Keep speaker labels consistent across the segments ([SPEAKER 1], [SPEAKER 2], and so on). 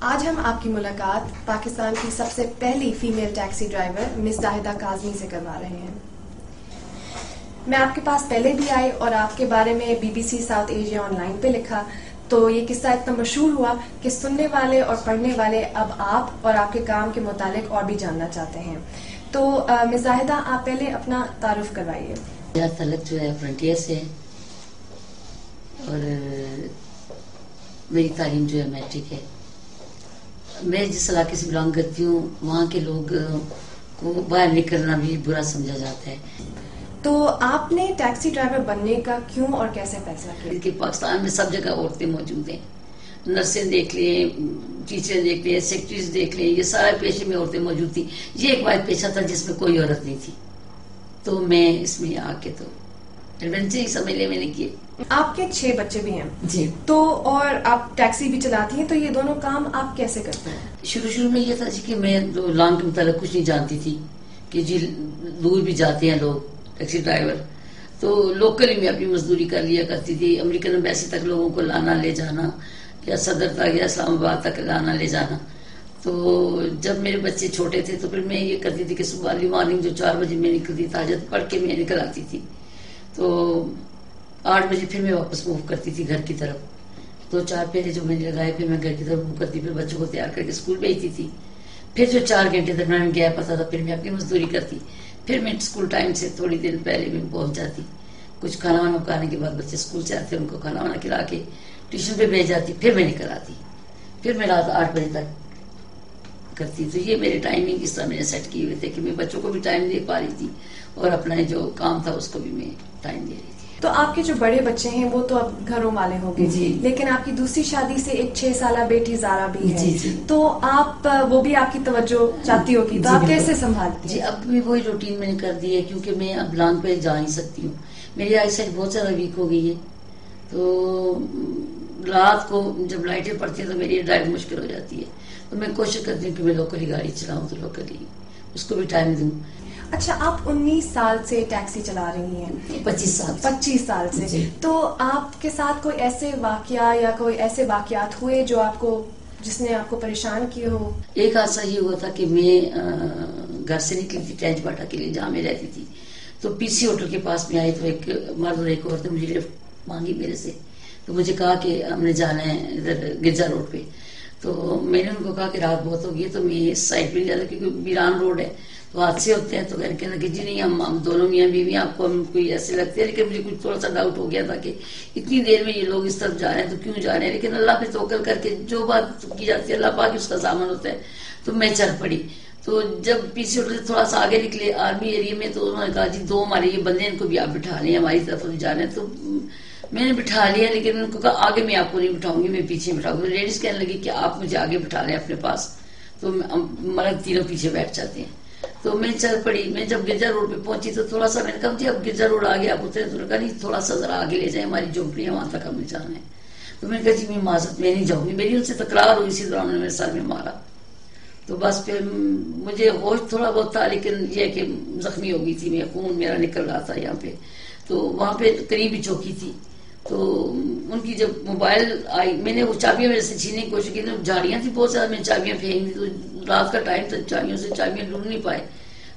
[SPEAKER 1] آج ہم آپ کی ملاقات پاکستان کی سب سے پہلی فیمیل ٹیکسی ڈرائیور مس زاہدہ کاظمی سے کروا رہے ہیں۔ میں آپ کے پاس پہلے بھی آئی اور آپ کے بارے میں BBC south Asia on line پہ لکھا، تو یہ قصہ اتنا مشہور ہوا کہ سننے والے اور پڑھنے والے اب آپ اور آپ کے کام کے متعلق اور بھی جاننا چاہتے ہیں۔ تو مس زاہدہ، آپ پہلے اپنا تعارف کروائیے۔
[SPEAKER 2] میرا تعلق جو ہے فرنٹیئر سے ہے اور میری تعلیم جو ہے میٹرک ہے۔ میں جس علاقے سے بلانگ کرتی ہوں وہاں کے لوگ کو باہر نکلنا بھی برا سمجھا جاتا ہے۔
[SPEAKER 1] تو آپ نے ٹیکسی ڈرائیور بننے کا کیوں اور کیسے فیصلہ کیا؟
[SPEAKER 2] کہ پاکستان میں سب جگہ عورتیں موجود ہیں، نرسیں دیکھ لیں، ٹیچر دیکھ لیں، سیکرٹریز دیکھ لیں، یہ سارے پیشے میں عورتیں موجود تھیں۔ یہ ایک واحد پیشہ تھا جس میں کوئی عورت نہیں تھی، تو میں اس میں آ کے تو ایڈونچر ہی سمجھ لے میں نے کیے۔
[SPEAKER 1] آپ کے 6 بچے بھی ہیں
[SPEAKER 2] جی،
[SPEAKER 1] تو اور آپ ٹیکسی بھی چلاتی ہیں، تو یہ دونوں کام آپ کیسے کرتے ہیں؟
[SPEAKER 2] شروع میں یہ تھا جی کہ میں لانگ کے متعلق کچھ نہیں جانتی تھی کہ جی دور بھی جاتے ہیں لوگ ٹیکسی ڈرائیور، تو لوکلی میں اپنی مزدوری کر لیا کرتی تھی۔ امریکن ایمبیسی تک لوگوں کو لانا لے جانا، یا صدر تک یا اسلام آباد تک لانا لے جانا۔ تو جب میرے بچے چھوٹے تھے تو پھر میں یہ کرتی تھی کہ صبح ارلی مارننگ جو 4 بجے میں نکلتی تہجد پڑھ کے میں نکل آتی تھی، تو 8 بجے پھر میں واپس موو کرتی تھی گھر کی طرف۔ 2-4 پھیرے جو میں نے لگائے پھر میں گھر کی طرف موو کرتی، پھر بچوں کو تیار کر کے اسکول بھیجتی تھی۔ پھر جو 4 گھنٹے درمیان میں گیپ آتا تھا پھر میں اپنی مزدوری کرتی، پھر میں اسکول ٹائم سے تھوڑی دیر پہلے میں پہنچ جاتی۔ کچھ کھانا وانا پکانے کے بعد بچے اسکول سے آتے ان کو کھانا وانا کھلا کے ٹیوشن پہ بھیج جاتی، پھر میں نکل آتی، پھر میں رات 8 بجے تک کرتی۔ تو یہ میرے ٹائمنگ اس طرح میں نے سیٹ کیے ہوئے تھے کہ میں بچوں کو بھی ٹائم دے پا رہی تھی اور اپنا جو کام تھا اس کو بھی میں ٹائم دے رہی تھی۔
[SPEAKER 1] تو آپ کے جو بڑے بچے ہیں وہ تو اب گھروں والے ہوں گے،
[SPEAKER 2] جی،
[SPEAKER 1] لیکن آپ کی دوسری شادی سے ایک 6 سالہ بیٹی زارا بھی ہے،
[SPEAKER 2] جی جی،
[SPEAKER 1] تو آپ وہ بھی آپ کی توجہ چاہتی ہوگی، تو آپ کیسے سنبھالتی ہیں؟
[SPEAKER 2] جی اب بھی وہی روٹین میں نے کر دی ہے کیونکہ میں اب لانگ پہ جا نہیں سکتی ہوں، میری آئی سائٹ بہت زیادہ ویک ہو گئی ہے، تو رات کو جب لائٹیں پڑتی ہیں تو میری ڈرائیو مشکل ہو جاتی ہے، تو میں کوشش کرتی ہوں کہ میں لوکلی گاڑی چلاؤں تو لوکلی اس کو بھی ٹائم دوں۔
[SPEAKER 1] اچھا، آپ 19 سال سے ٹیکسی چلا رہی ہیں؟
[SPEAKER 2] 25
[SPEAKER 1] سال سے
[SPEAKER 2] جی۔
[SPEAKER 1] تو آپ کے ساتھ کوئی ایسے واقعہ یا کوئی ایسے واقعات ہوئے جو آپ کو جس نے آپ کو پریشان کیے ہو؟
[SPEAKER 2] ایک حادثہ یہ ہوا تھا کہ میں گھر سے نکلی تھی ٹینچ باٹا کے لیے جہاں میں رہتی تھی، تو PC ہوٹل کے پاس میں آئی تو ایک مرد اور ایک عورت نے مجھے لفٹ مانگی میرے سے، تو مجھے کہا کہ ہم نے جانا ہے ادھر گرجا روڈ پہ، تو میں نے ان کو کہا کہ رات بہت ہوگی ہے تو میں اس سائڈ پہ نہیں جاتا کیونکہ ویران روڈ ہے تو حادثے ہوتے ہیں، تو میں نے کہا کہ جی نہیں ہم دونوں میاں بیوی آپ کو ہم کوئی ایسے لگتے ہیں، لیکن مجھے کچھ تھوڑا سا ڈاؤٹ ہو گیا تھا کہ اتنی دیر میں یہ لوگ اس طرف جا رہے ہیں تو کیوں جا رہے ہیں، لیکن اللہ پہ توکل کر کے جو بات کی جاتی ہے اللہ پاک اس کا سامان ہوتا ہے، تو میں چل پڑی۔ تو جب PC ہوٹل سے تھوڑا سا آگے نکلے آرمی ایریا میں تو انہوں نے کہا جی 2 ہمارے یہ بندے ان کو بھی آپ بٹھا لیں، ہماری طرف نہیں جانا ہے، تو میں نے بٹھا لیا، لیکن ان کو کہا آگے میں آپ کو نہیں بٹھاؤں گی، میں پیچھے بٹھاؤں گی۔ لیڈیز کہنے لگی کہ آپ مجھے آگے بٹھا لیں اپنے پاس، تو مرد تینوں پیچھے بیٹھ جاتے ہیں، تو میں چل پڑی۔ میں جب گرجا روڈ پہ پہنچی تو تھوڑا سا میں نے کہا جی اب گرجا روڈ آگے آپ اترے، تو نے کہا نہیں تھوڑا سا ذرا آگے لے جائیں، ہماری جھونپڑی ہے وہاں تک ہمیں جانا ہے، تو میں نے کہا جی میں معذرت میں نہیں جاؤں گی، میری ان سے تکرار ہوئی، اسی دوران انہوں نے میرے سر میں مارا، تو بس پھر مجھے ہوش تھوڑا بہت تھا لیکن یہ کہ زخمی ہو گئی تھی میں، خون میرا نکل رہا تھا یہاں پہ، تو وہاں پہ قریبی چوکی تھی، تو ان کی جب موبائل آئی میں نے وہ چابیاں میرے سے چھیننے کی کوشش کی، تو جھاڑیاں تھی بہت زیادہ، میں چابیاں پھینک دی، تو رات کا ٹائم تھا چابیاں ڈھونڈ نہیں پائے،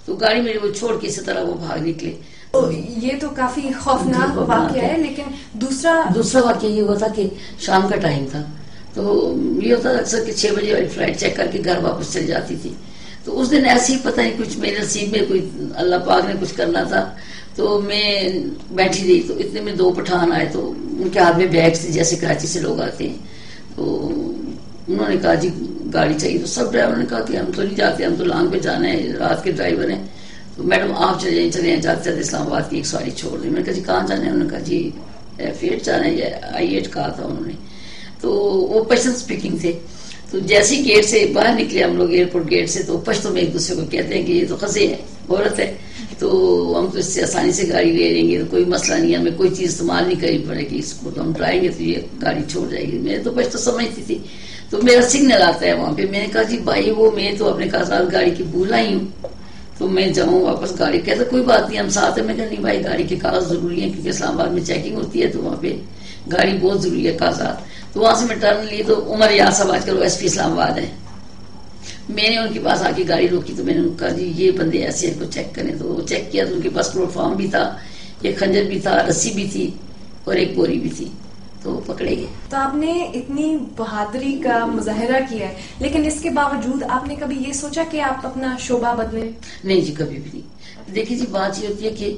[SPEAKER 2] تو گاڑی میری وہ چھوڑ کے اسی طرح وہ بھاگ نکلے۔
[SPEAKER 1] تو یہ تو کافی خوفناک واقعہ ہے، لیکن دوسرا
[SPEAKER 2] واقعہ یہ ہوا تھا کہ شام کا ٹائم تھا، تو یہ ہوتا تھا اکثر کہ 6 بجے والی فلائٹ چیک کر کے گھر واپس چل جاتی تھی، تو اس دن ایسے ہی پتہ نہیں کچھ میرے نصیب میں کوئی اللہ پاک نے کچھ کرنا تھا، تو میں بیٹھی رہی، تو اتنے میں 2 پٹھان آئے، تو ان کے ہاتھ میں بیگ تھے جیسے کراچی سے لوگ آتے ہیں، تو انہوں نے کہا جی گاڑی چاہیے، تو سب ڈرائیور نے کہا کہ ہم تو نہیں جاتے، ہم تو لانگ پہ جانا ہے، رات کے ڈرائیور ہیں، تو میڈم آپ چلے جائیں جاتے جاتے اسلام آباد کی ایک سواری چھوڑ دیں۔ میں نے کہا جی کہاں جانا ہے، انہوں نے کہا جی F8 جانا ہے یا I8 کہا تھا انہوں نے، تو وہ پشتن سپیکنگ تھے، تو جیسے ہی گیٹ سے باہر نکلے ہم لوگ ایئرپورٹ گیٹ سے، تو پشتوں میں ایک دوسرے کو کہتے ہیں کہ یہ تو خزے ہے، عورت ہے، تو ہم تو اس سے آسانی سے گاڑی لے لیں گے، تو کوئی مسئلہ نہیں ہے، ہمیں کوئی چیز استعمال نہیں کرنی پڑے گی، اس کو تو ہم ڈرائیں گے تو یہ گاڑی چھوڑ جائے گی۔ میں تو پشتو سمجھتی تھی، تو میرا سگنل آتا ہے وہاں پہ، میں نے کہا جی بھائی وہ میں تو اپنے کاغذات گاڑی کی بھول آئی ہوں، تو میں جاؤں واپس گاڑی، کہتا کوئی بات نہیں ہم ساتھ ہیں، میں کہا نہیں بھائی گاڑی کے کاغذ ضروری ہیں کیونکہ اسلام آباد میں چیکنگ ہوتی ہے، تو وہاں پہ گاڑی بہت ضروری ہے کاغذات، تو وہاں سے میں ٹرن لی تو عمر یار صاحب آج کل ایس پی اسلام آباد ہے. میں نے ان کے پاس آ کے گاڑی روکی تو میں نے ان کو کہا جی یہ بندے ایسے ہیں کو چیک کریں. تو وہ چیک کیا تو ان کے پاس پلیٹ فارم بھی تھا, ایک خنجر بھی تھا, رسی بھی تھی اور ایک بوری بھی تھی, تو وہ پکڑے گئے.
[SPEAKER 1] تو آپ نے اتنی بہادری کا مظاہرہ کیا ہے, لیکن اس کے باوجود آپ نے کبھی یہ سوچا کہ آپ اپنا شعبہ بدلیں؟
[SPEAKER 2] نہیں جی, کبھی بھی نہیں. دیکھیے جی, بات یہ ہوتی ہے کہ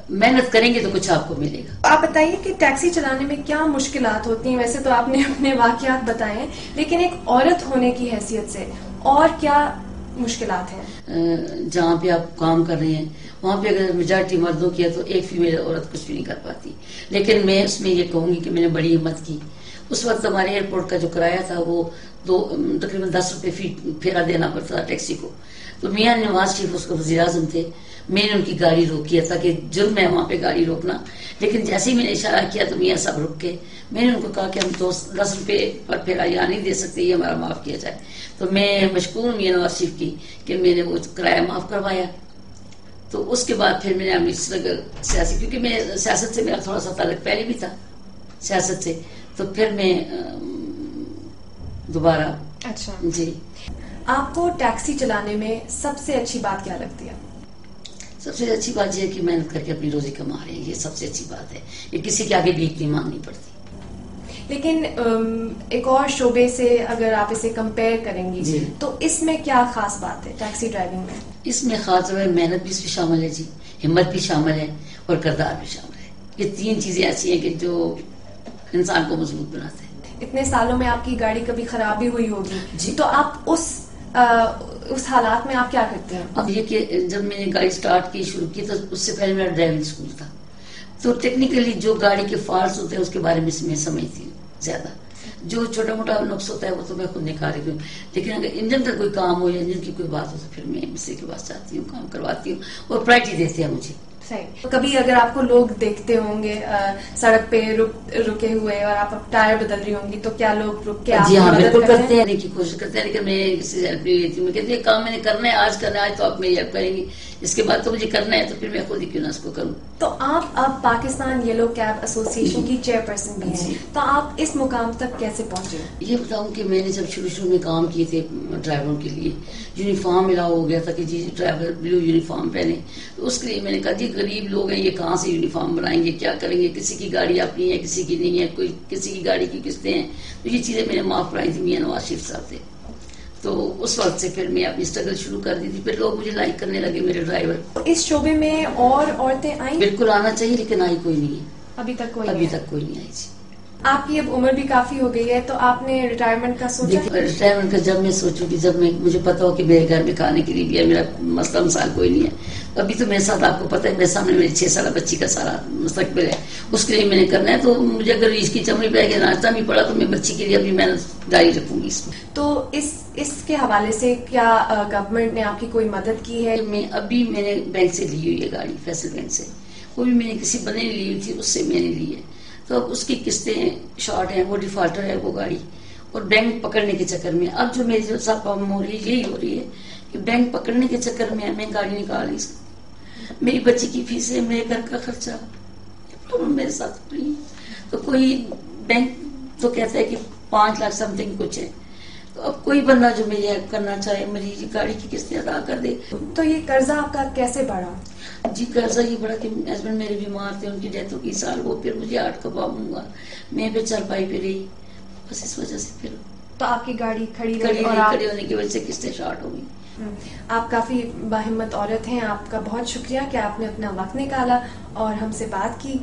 [SPEAKER 2] محنت کریں گے تو کچھ آپ کو ملے گا.
[SPEAKER 1] آپ بتائیے کہ ٹیکسی چلانے میں کیا مشکلات ہوتی ہیں؟ ویسے تو آپ نے اپنے واقعات بتائے ہیں, لیکن ایک عورت ہونے کی حیثیت سے اور کیا مشکلات ہیں؟
[SPEAKER 2] جہاں پہ آپ کام کر رہے ہیں وہاں پہ اگر میجارٹی مردوں کی ہے تو ایک فیمیل عورت کچھ بھی نہیں کر پاتی. لیکن میں اس میں یہ کہوں گی کہ میں نے بڑی ہمت کی. اس وقت ہمارے ایئرپورٹ کا جو کرایہ تھا وہ تقریباً 10 روپے فی پھیرا دینا پڑتا تھا ٹیکسی کو. تو میاں نواز شریف اس کو وزیر اعظم تھے, میں نے ان کی گاڑی روکی تھا کہ جرم ہے وہاں پہ گاڑی روکنا. لیکن جیسے ہی میں نے اشارہ کیا تو میاں صاحب رک کے, میں نے ان کو کہا کہ ہم تو 10 روپے پر پھیرا یہاں نہیں دے سکتے, یہ ہمارا معاف کیا جائے. تو میں مشکور ہوں میاں نواز شریف کی کہ میں نے وہ کرایہ معاف کروایا. تو اس کے بعد پھر میں نے اپنی سیاسی, کیونکہ میں سیاست سے میرا تھوڑا سا تعلق پہلے بھی تھا سیاست سے, تو پھر میں دوبارہ.
[SPEAKER 1] اچھا
[SPEAKER 2] جی,
[SPEAKER 1] آپ کو ٹیکسی چلانے میں سب سے اچھی بات کیا لگتی ہے؟
[SPEAKER 2] سب سے اچھی بات یہ ہے کہ محنت کر کے اپنی روزی کما رہے ہیں, یہ سب سے اچھی بات ہے. یہ کسی کے آگے بھیک نہیں مانگنی پڑتی.
[SPEAKER 1] لیکن ایک اور شعبے سے اگر آپ اسے کمپیئر کریں گی
[SPEAKER 2] جی,
[SPEAKER 1] تو اس میں کیا خاص بات ہے ٹیکسی ڈرائیونگ میں؟
[SPEAKER 2] اس میں خاص محنت بھی اس میں شامل ہے جی, ہمت بھی شامل ہے اور کردار بھی شامل ہے. یہ 3 چیزیں ایسی ہیں کہ جو انسان کو مضبوط بناتے ہیں.
[SPEAKER 1] اتنے سالوں میں آپ کی گاڑی کبھی خراب بھی ہوئی ہوگی
[SPEAKER 2] جی,
[SPEAKER 1] تو آپ اس حالات میں آپ کیا کرتے ہیں؟
[SPEAKER 2] اب یہ کہ جب میں نے گاڑی سٹارٹ کی شروع کی تو اس سے پہلے میرا ڈرائیونگ اسکول تھا, تو ٹیکنیکلی جو گاڑی کے فالٹس ہوتے ہیں اس کے بارے میں سمجھتی ہوں زیادہ. جو چھوٹا موٹا نقص ہوتا ہے وہ تو میں خود نکال رہی ہوں, لیکن اگر انجن کا کوئی کام ہو یا انجن کی کوئی بات ہو تو پھر میں مستری کے پاس جاتی ہوں, کام کرواتی ہوں اور پرائرٹی دیتے ہیں مجھے.
[SPEAKER 1] صحیح. کبھی اگر آپ کو لوگ دیکھتے ہوں گے سڑک پہ رکے ہوئے اور آپ ٹائر بدل رہی ہوں گی تو کیا لوگ رک کے
[SPEAKER 2] جی ہاں بالکل کرتے ہیں, کی کوشش کرتے ہیں, لیکن میں کسی سے ہیلپ نہیں لیتی ہوں. میں کہتی ہوں کام میں نے کرنا ہے, آج کرنا ہے, آج تو آپ میری ہیلپ کریں گی, اس کے بعد تو مجھے کرنا ہے تو پھر میں خود ہی کیوں نہ اس کو کروں. تو
[SPEAKER 1] آپ اب پاکستان یلو کیب ایسوسی ایشن کی چیئرپرسن بھی ہیں, تو آپ اس مقام تک کیسے پہنچے؟
[SPEAKER 2] یہ بتاؤں کہ میں نے جب شروع میں کام کیے تھے ڈرائیوروں کے لیے, یونیفارم ملا ہو گیا تھا کہ جی ڈرائیور بلو یونیفارم پہنے, تو اس کے لیے میں نے کہا جی غریب لوگ ہیں, یہ کہاں سے یونیفارم بنائیں گے, کیا کریں گے, کسی کی گاڑی اپنی ہے کسی کی نہیں ہے, کوئی کسی کی گاڑی کی قسطیں ہیں. تو یہ چیزیں میں نے معاف کرائی تھی میاں نواز شریف صاحب سے. تو اس وقت سے پھر میں اپنی اسٹرگل شروع کر دی تھی, پھر لوگ مجھے لائک کرنے لگے میرے ڈرائیور.
[SPEAKER 1] اس شعبے میں اور عورتیں آئیں؟
[SPEAKER 2] بالکل آنا چاہیے, لیکن آئی کوئی نہیں ہے
[SPEAKER 1] ابھی تک کوئی
[SPEAKER 2] نہیں آئی جی.
[SPEAKER 1] آپ کی اب عمر بھی کافی ہو گئی ہے, تو آپ نے ریٹائرمنٹ کا سوچا؟
[SPEAKER 2] ریٹائرمنٹ کا جب میں سوچوں کہ جب مجھے پتا ہو کہ میرے گھر میں کھانے کے لیے بھی ہے, میرا مسئلہ مسائل کوئی نہیں ہے. ابھی تو میرے ساتھ آپ کو پتا ہے میرے سامنے میری 6 سالہ بچی کا سارا مستقبل ہے, اس کے لیے میں نے کرنا ہے. تو مجھے اگر اس کی چمڑی پہ ناچنا بھی پڑا تو میں بچی کے لیے اپنی محنت جاری رکھوں گی اس میں.
[SPEAKER 1] تو اس کے حوالے سے کیا گورنمنٹ نے آپ کی کوئی مدد کی ہے؟
[SPEAKER 2] میں نے بینک سے لی ہوئی ہے گاڑی, فیصل بینک سے. وہ بھی میں نے کسی بندے نے لی ہوئی تھی, اس سے میں نے لی ہے. تو اب اس کی قسطیں شارٹ ہیں, وہ ڈیفالٹر ہے وہ گاڑی, اور بینک پکڑنے کے چکر میں اب جو میری جو سب پرابلم ہو رہی ہے یہی ہو رہی ہے کہ بینک پکڑنے کے چکر میں گاڑی نکال نہیں سکتی. میری بچی کی فیس ہے, میرے گھر کا خرچہ, پرابلم میرے ساتھ ہو رہی ہے. تو کوئی بینک تو کہتا ہے کہ 5 لاکھ سم تھنگ کچھ ہے, تو اب کوئی بندہ جو میری ہیلپ کرنا چاہے, میری گاڑی کی قسطیں ادا کر دے.
[SPEAKER 1] تو یہ قرضہ آپ کا کیسے بڑھا؟
[SPEAKER 2] جی قرضہ یہ بڑا کہ ہسبینڈ میرے بیمار تھے, ان کی ڈیتھ ہو گئی سال, وہ پھر مجھے 8 کب آؤں گا, میں پھر چارپائی پہ رہی, بس اس وجہ سے پھر
[SPEAKER 1] تو آپ کی گاڑی کھڑی
[SPEAKER 2] ہونے کی وجہ سے قسطیں شارٹ ہو گئی.
[SPEAKER 1] آپ کافی باہمت عورت ہیں, آپ کا بہت شکریہ کہ آپ نے اپنا وقت نکالا اور ہم سے بات کی.